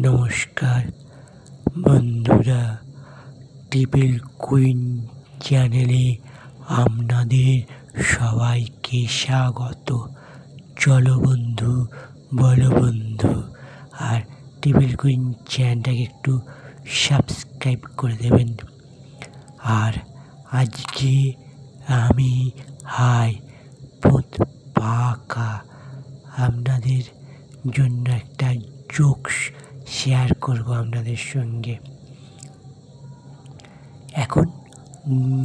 নমস্কার বন্ধুরা, table queen চ্যানেলে আপনাদের সবাইকে স্বাগত। চলো বন্ধু, বলো বন্ধু, আর টেবিল কুইন চ্যানেলটাকে একটু সাবস্ক্রাইব করে দেবেন। আর আজকে আমি ভূত পাকা আপনাদের জন্য একটা জোকস শেয়ার করব আপনাদের সঙ্গে। এখন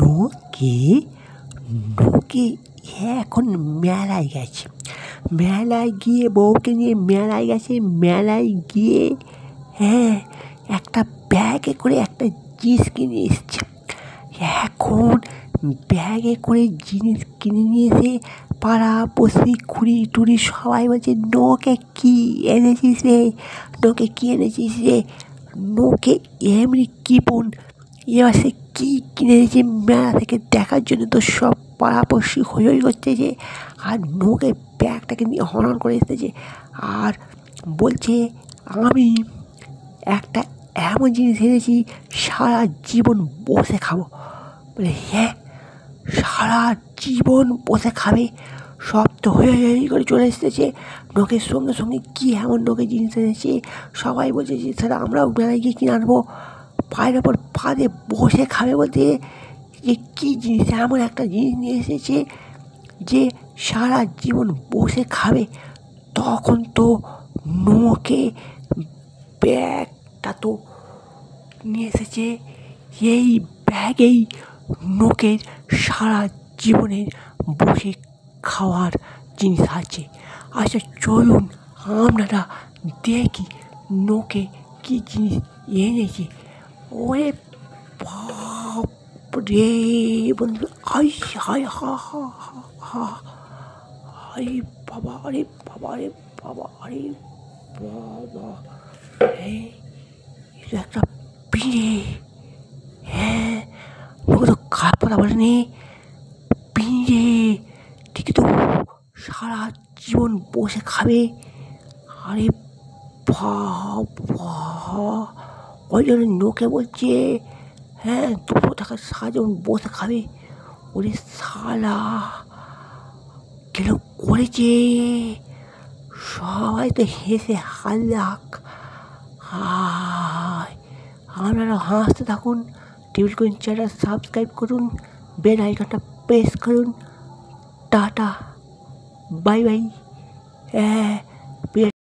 নোকে এখন মেলায় গেছে, মেলায় গিয়ে বউকে নিয়ে মেলায় গেছে। মেলায় গিয়ে একটা ব্যাগে করে একটা জিনিস কিনে এসছে। এখন ব্যাগে করে জিনিস কিনে নিয়ে এসে পাড়া পড়শি খুঁড়ি টুড়ি সবাই বলছে, নোকে কি এনেছিস রে, নোকে কি এনেছিস রে, নোকে এমনি কিপন। এবার সে কী কিনে এনেছে মেলা থেকে দেখার জন্য তো সব পাড়া পড়শি হই হই করতেছে। আর নোকে ব্যাগটাকে নিয়ে হনন করে এসেছে আর বলছে, আমি একটা এমন জিনিস এনেছি সারা জীবন বসে খাবো। বলে, হ্যাঁ সারা জীবন বসে খাবে? সব তো হয়ে করে চলে এসেছে। নোকের সঙ্গে সঙ্গে কী এমন নোকে জিনিস এনেছে, সবাই বলছে যে সেটা আমরাও মেলায় গিয়ে কিনে আনবো। পায়ের ওপর পা দিয়ে বসে খাবে বলতে, যে কী জিনিস এমন একটা জিনিস নিয়ে এসেছে যে সারা জীবন বসে খাবে। তখন তো নোকে ব্যাগটা তো নিয়ে এসেছে, এই ব্যাগেই নোকের সারা জীবনের বসে খাওয়ার জিনিস আছে। আচ্ছা চলুন আপনারা দেখি নোকে কী জিনিস এনেছে। ওরে বাপরে বন্ধু, হাই বাবা, আরে বাবা, রে বাবা, আরে বাবা, এটা একটা পিঁড়ে। হ্যাঁ, ওকে তো খারাপ কথা বলেনি, পিঁড়ে ঠিকই তো সারা জীবন বসে খাবে। আরে বাবা, ওই জন্য নোকে বলছে, হ্যাঁ দুপুর টাকা সারা জীবন বসে খাবে। ওরে শালা কেন করেছে? সবাই তো হেসে হাল্লাক। আপনারা হাসতে থাকুন, টেবিল কুইন চ্যানেল সাবস্ক্রাইব করুন, বেল আইকনটা প্রেস করুন। Tata, bye bye.